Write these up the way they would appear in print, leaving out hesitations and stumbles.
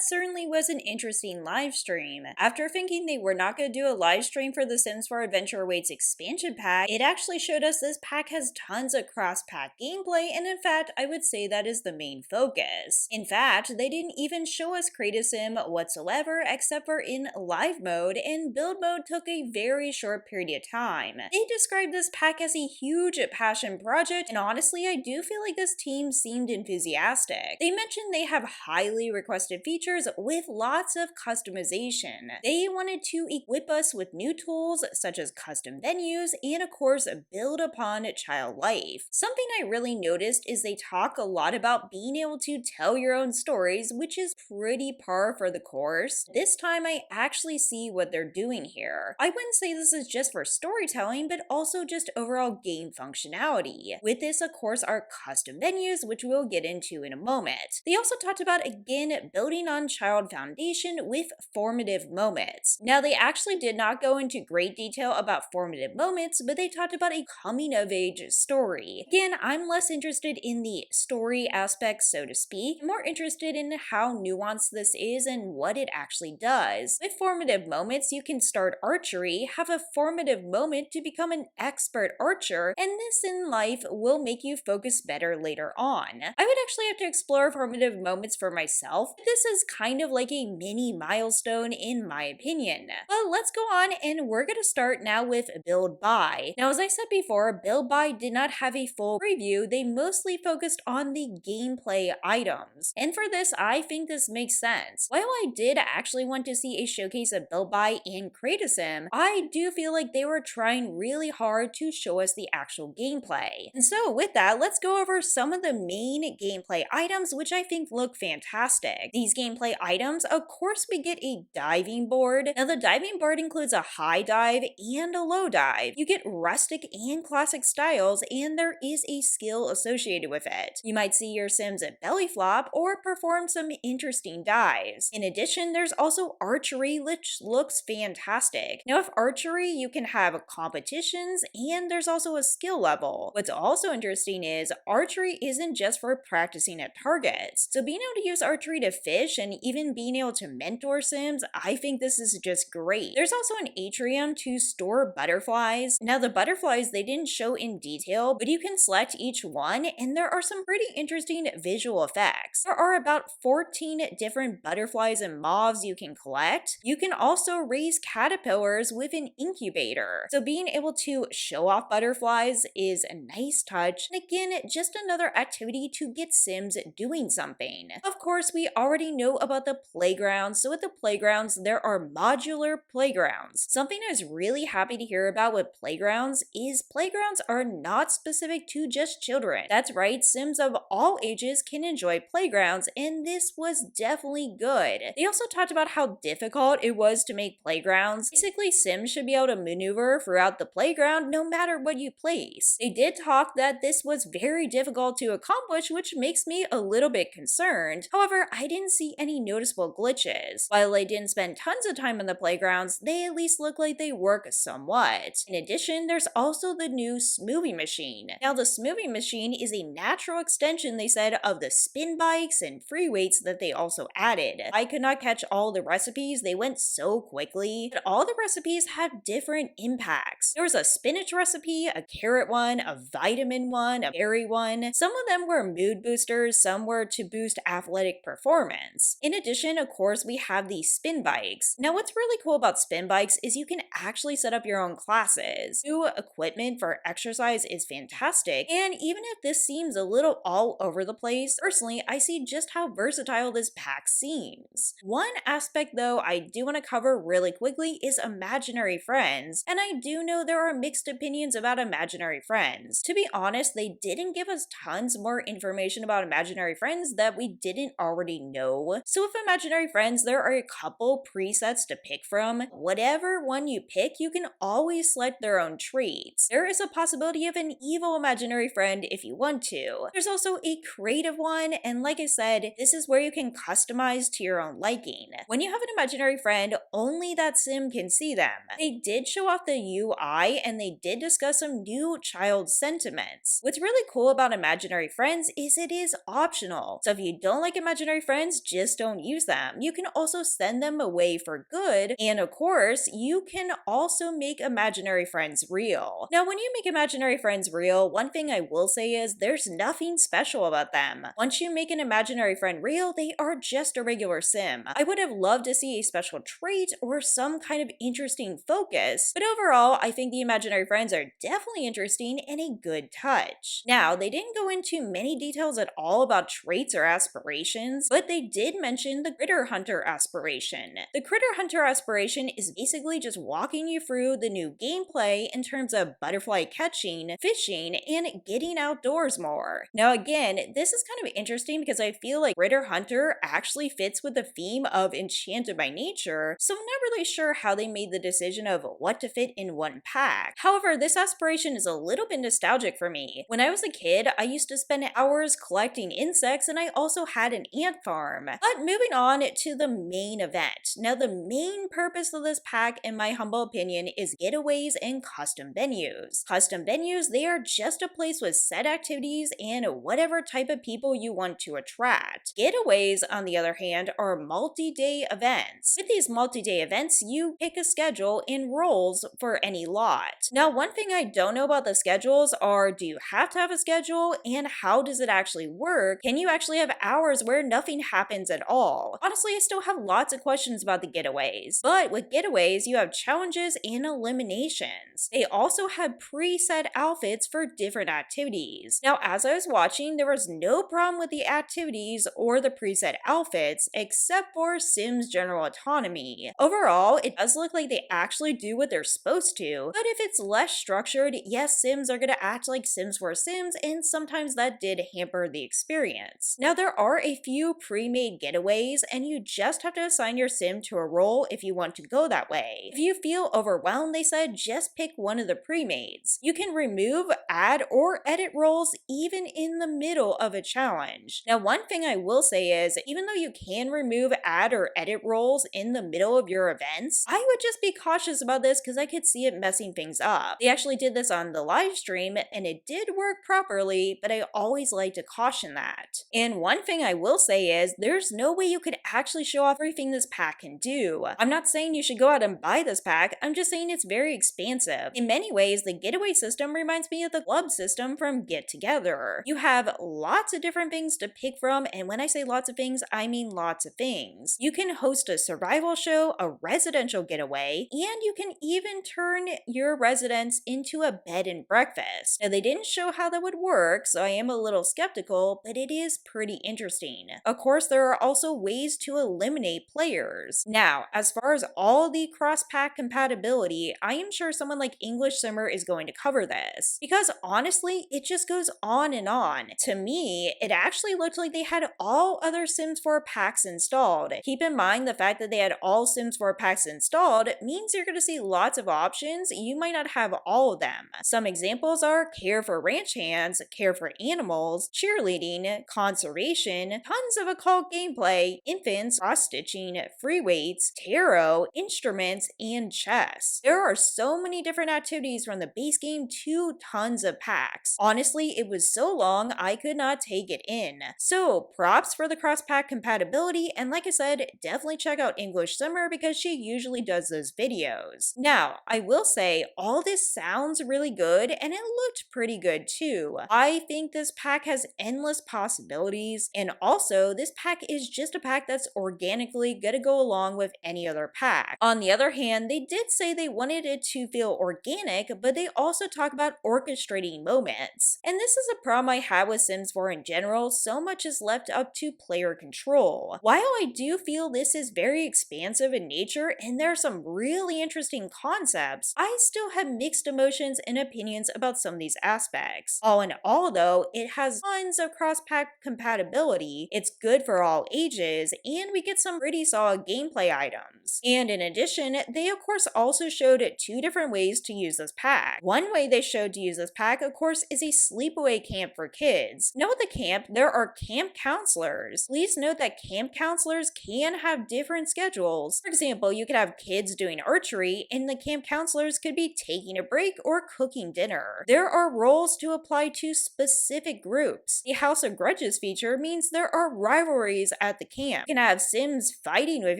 that certainly was an interesting live stream. After thinking they were not going to do a live stream for The Sims 4 Adventure Awaits expansion pack, it actually showed us this pack has tons of cross-pack gameplay, and in fact, I would say that is the main focus. In fact, they didn't even show us Create a Sim whatsoever except for in live mode, and build mode took a very short period of time. They described this pack as a huge passion project, and honestly, I do feel like this team seemed enthusiastic. They mentioned they have highly requested features with lots of customization. They wanted to equip us with new tools such as custom venues and of course build upon child life. Something I really noticed is they talk a lot about being able to tell your own stories, which is pretty par for the course. This time I actually see what they're doing here. I wouldn't say this is just for storytelling, but also just overall game functionality. With this, of course, are custom venues, which we'll get into in a moment. They also talked about, again, building on child foundation with formative moments. Now, they actually did not go into great detail about formative moments, but they talked about a coming-of-age story. Again, I'm less interested in the story aspect, so to speak, more interested in how nuanced this is and what it actually does. With formative moments, you can start archery, have a formative moment to become an expert archer, and this in life will make you focus better later on. I would actually have to explore formative moments for myself. This is kind of like a mini milestone in my opinion. But let's go on, and we're going to start now with Build By. Now, as I said before, Build By did not have a full preview. They mostly focused on the gameplay items. And for this, I think this makes sense. While I did actually want to see a showcase of Build By and Create a Sim, I do feel like they were trying really hard to show us the actual gameplay. And so with that, let's go over some of the main gameplay items, which I think look fantastic. These gameplay items, of course, we get a diving board. Now, the diving board includes a high dive and a low dive. You get rustic and classic styles, and there is a skill associated with it. You might see your Sims at belly flop or perform some interesting dives. In addition, there's also archery, which looks fantastic. Now, with archery, you can have competitions, and there's also a skill level. What's also interesting is archery isn't just for practicing at targets. So being able to use archery to fish and even being able to mentor Sims, I think this is just great. There's also an atrium to store butterflies. Now, the butterflies they didn't show in detail, but you can select each one, and there are some pretty interesting visual effects. There are about 14 different butterflies and moths you can collect. You can also raise caterpillars with an incubator. So being able to show off butterflies is a nice touch, and again, just another activity to get Sims doing something. Of course, we already know about the playgrounds, so with the playgrounds, there are modular playgrounds. Something I was really happy to hear about with playgrounds is playgrounds are not specific to just children. That's right, Sims of all ages can enjoy playgrounds, and this was definitely good. They also talked about how difficult it was to make playgrounds. Basically, Sims should be able to maneuver throughout the playground no matter what you place. They did talk that this was very difficult to accomplish, which makes me a little bit concerned. However, I didn't see any noticeable glitches. While they didn't spend tons of time on the playgrounds, they at least look like they work somewhat. In addition, there's also the new smoothie machine. Now, the smoothie machine is a natural extension, they said, of the spin bikes and free weights that they also added. I could not catch all the recipes, they went so quickly, but all the recipes have different impacts. There was a spinach recipe, a carrot one, a vitamin one, a berry one. Some of them were mood boosters, some were to boost athletic performance. In addition, of course, we have the spin bikes. Now, what's really cool about spin bikes is you can actually set up your own classes. New equipment for exercise is fantastic, and even if this seems a little all over the place, personally, I see just how versatile this pack seems. One aspect, though, I do want to cover really quickly is imaginary friends, and I do know there are mixed opinions about imaginary friends. To be honest, they didn't give us tons more information about imaginary friends that we didn't already know. So with imaginary friends, there are a couple presets to pick from. Whatever one you pick, you can always select their own traits. There is a possibility of an evil imaginary friend if you want to. There's also a creative one, and like I said, this is where you can customize to your own liking. When you have an imaginary friend, only that sim can see them. They did show off the UI, and they did discuss some new child sentiments. What's really cool about imaginary friends is it is optional. So if you don't like imaginary friends, just just don't use them. You can also send them away for good, and of course, you can also make imaginary friends real. Now, when you make imaginary friends real, one thing I will say is there's nothing special about them. Once you make an imaginary friend real, they are just a regular sim. I would have loved to see a special trait or some kind of interesting focus, but overall, I think the imaginary friends are definitely interesting and a good touch. Now, they didn't go into many details at all about traits or aspirations, but they did mention the Critter Hunter aspiration. The Critter Hunter aspiration is basically just walking you through the new gameplay in terms of butterfly catching, fishing, and getting outdoors more. Now again, this is kind of interesting because I feel like Critter Hunter actually fits with the theme of Enchanted by Nature, so I'm not really sure how they made the decision of what to fit in one pack. However, this aspiration is a little bit nostalgic for me. When I was a kid, I used to spend hours collecting insects, and I also had an ant farm. But moving on to the main event. Now, the main purpose of this pack, in my humble opinion, is getaways and custom venues. Custom venues, they are just a place with set activities and whatever type of people you want to attract. Getaways, on the other hand, are multi-day events. With these multi-day events, you pick a schedule and roles for any lot. Now, one thing I don't know about the schedules are, do you have to have a schedule, and how does it actually work? Can you actually have hours where nothing happens at all? Honestly, I still have lots of questions about the getaways. But with getaways, you have challenges and eliminations. They also have preset outfits for different activities. Now, as I was watching, there was no problem with the activities or the preset outfits, except for Sims General Autonomy. Overall, it does look like they actually do what they're supposed to, but if it's less structured, yes, Sims are gonna act like Sims 4 Sims, and sometimes that did hamper the experience. Now, there are a few pre-made getaways, and you just have to assign your sim to a role if you want to go that way. If you feel overwhelmed, they said just pick one of the pre-mades. You can remove, add, or edit roles even in the middle of a challenge. Now, one thing I will say is, even though you can remove, add, or edit roles in the middle of your events, I would just be cautious about this because I could see it messing things up. They actually did this on the live stream, and it did work properly, but I always like to caution that. And one thing I will say is, there's no way you could actually show off everything this pack can do. I'm not saying you should go out and buy this pack, I'm just saying it's very expansive. In many ways, the getaway system reminds me of the club system from Get Together. You have lots of different things to pick from, and when I say lots of things, I mean lots of things. You can host a survival show, a residential getaway, and you can even turn your residence into a bed and breakfast. Now, they didn't show how that would work, so I am a little skeptical, but it is pretty interesting. Of course, there are also ways to eliminate players. Now, as far as all the cross-pack compatibility, I am sure someone like English Simmer is going to cover this, because honestly, it just goes on and on. To me, it actually looked like they had all other Sims 4 packs installed. Keep in mind the fact that they had all Sims 4 packs installed means you're going to see lots of options. You might not have all of them. Some examples are Care for Ranch Hands, Care for Animals, Cheerleading, Conservation, tons of occult gameplay, infants, cross-stitching, free weights, tarot, instruments, and chess. There are so many different activities from the base game to tons of packs. Honestly, it was so long I could not take it in. So props for the cross-pack compatibility, and like I said, definitely check out English Summer because she usually does those videos. Now, I will say all this sounds really good and it looked pretty good too. I think this pack has endless possibilities, and also this pack is just a pack that's organically gonna go along with any other pack. On the other hand, they did say they wanted it to feel organic, but they also talk about orchestrating moments. And this is a problem I have with Sims 4 in general, so much is left up to player control. While I do feel this is very expansive in nature and there are some really interesting concepts, I still have mixed emotions and opinions about some of these aspects. All in all though, it has tons of cross-pack compatibility, it's good for all ages, and we get some pretty solid gameplay items. And in addition, they of course also showed 2 different ways to use this pack. One way they showed to use this pack, of course, is a sleepaway camp for kids. Now with the camp, there are camp counselors. Please note that camp counselors can have different schedules. For example, you could have kids doing archery, and the camp counselors could be taking a break or cooking dinner. There are roles to apply to specific groups. The House of Grudges feature means there are rivalries at the camp. You can have Sims fighting with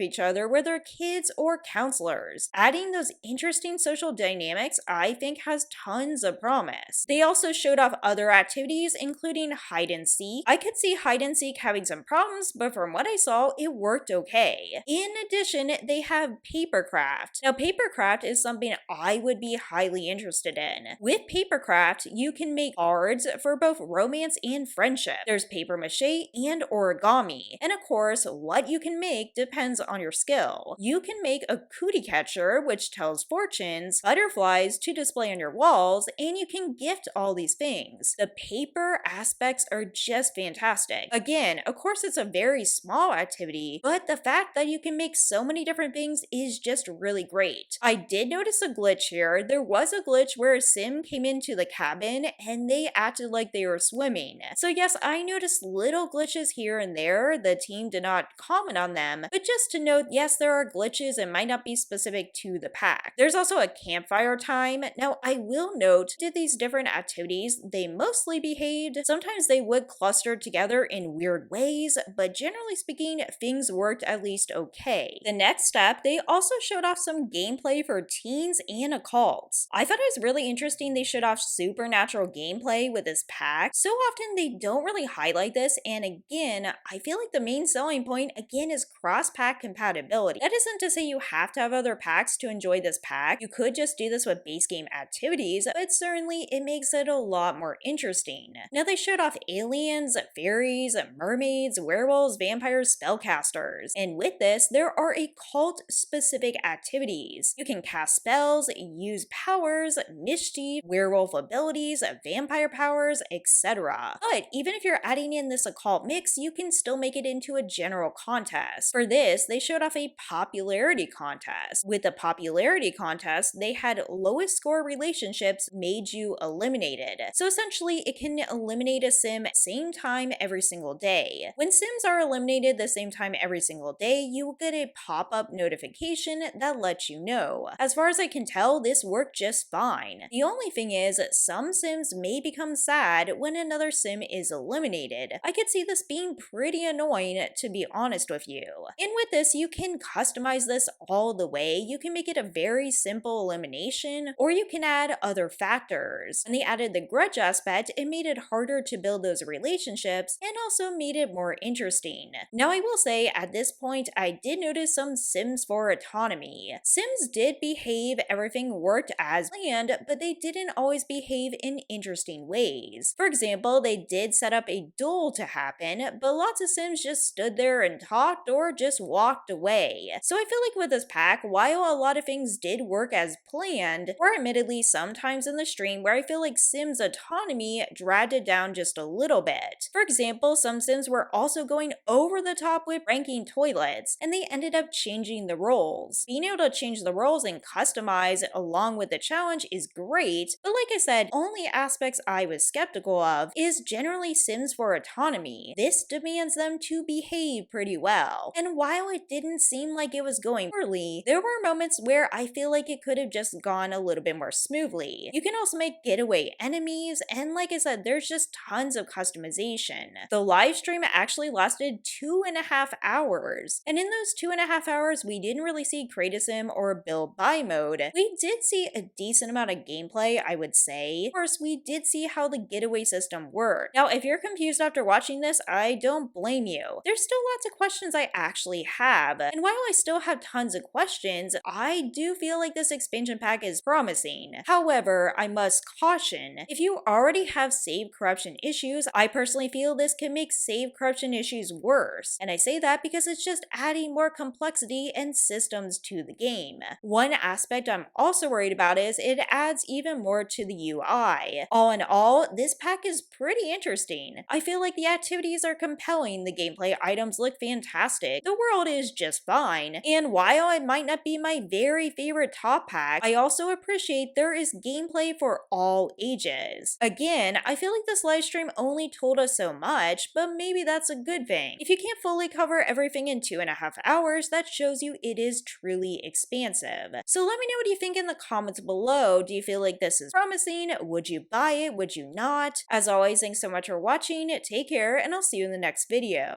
each other where they're kids or counselors. Adding those interesting social dynamics, I think, has tons of promise. They also showed off other activities, including hide and seek. I could see hide and seek having some problems, but from what I saw, it worked okay. In addition, they have papercraft. Now, papercraft is something I would be highly interested in. With papercraft, you can make cards for both romance and friendship. There's paper mache and origami. And of course, what you can make depends on your skill. You can make a cootie catcher, which tells fortunes, butterflies to display on your walls, and you can gift all these things. The paper aspects are just fantastic. Again, of course, it's a very small activity, but the fact that you can make so many different things is just really great. I did notice a glitch here. There was a glitch where a sim came into the cabin and they acted like they were swimming. So yes, I noticed little glitches here and there. The team did not comment on them, but just to note, yes, there are glitches and might not be specific to the pack. There's also a campfire time. Now, I will note, did these different activities, they mostly behaved. Sometimes they would cluster together in weird ways, but generally speaking, things worked at least okay. The next step, they also showed off some gameplay for teens and occults. I thought it was really interesting they showed off supernatural gameplay with this pack. So often they don't really highlight this, and again, I feel like the main selling point again is cross-pack compatibility. That isn't to say you have to have other packs to enjoy this pack. You could just do this with base game activities, but certainly it makes it a lot more interesting. Now they showed off aliens, fairies, mermaids, werewolves, vampires, spellcasters. And with this, there are occult-specific activities. You can cast spells, use powers, mischief, werewolf abilities, vampire powers, etc. But even if you're adding in this occult mix, you can still make it into a general contest. For this, they showed off a popularity contest. With the popularity contest, they had lowest score relationships made you eliminated. So essentially, it can eliminate a sim same time every single day. When sims are eliminated the same time every single day, you will get a pop-up notification that lets you know. As far as I can tell, this worked just fine. The only thing is, some sims may become sad when another sim is eliminated. I could see this being pretty annoying, to be honest with you. And with this, you can customize this all the way. You can make it a very simple elimination, or you can add other factors. When they added the grudge aspect, it made it harder to build those relationships and also made it more interesting. Now I will say, at this point, I did notice some Sims for autonomy. Sims did behave, everything worked as planned, but they didn't always behave in interesting ways. For example, they did set up a duel to happen, but lots of Sims just stood there and talked or just walked away. So I feel like with this pack, while a lot of things did work as planned, there were admittedly sometimes in the stream where I feel like Sims autonomy dragged it down just a little bit. For example, some Sims were also going over the top with ranking toilets, and they ended up changing the roles. Being able to change the roles and customize along with the challenge is great, but like I said, only aspects I was skeptical of is generally Sims for autonomy. This demands them to behave pretty well, and while it didn't seem like it was going poorly, there were moments where I feel like it could have just gone a little bit more smoothly. You can also make getaway enemies, and like I said, there's just tons of customization. The live stream actually lasted 2.5 hours, and in those 2.5 hours, we didn't really see Create a Sim or Build Buy mode. We did see a decent amount of gameplay, I would say. Of course, we did see how the getaway system worked. Now, if you're confused after watching this, I don't blame you. There's still lots of questions I actually have, and while I still have tons of questions, I do feel like this expansion pack is promising. However, I must caution, if you already have save corruption issues, I personally feel this can make save corruption issues worse, and I say that because it's just adding more complexity and systems to the game. One aspect I'm also worried about is it adds even more to the UI. All in all, this pack is pretty interesting. I feel like the activities are compelling, the gameplay items look fantastic, the world is just fine, and while it might not be my very favorite top pack, I also appreciate there is gameplay for all ages. Again, I feel like this livestream only told us so much, but maybe that's a good thing. If you can't fully cover everything in 2.5 hours, that shows you it is truly expansive. So let me know what you think in the comments below. Do you feel like this is promising? Would you buy it? Would you not? As always, thanks so much for watching, take care, and I'll see you in the next video.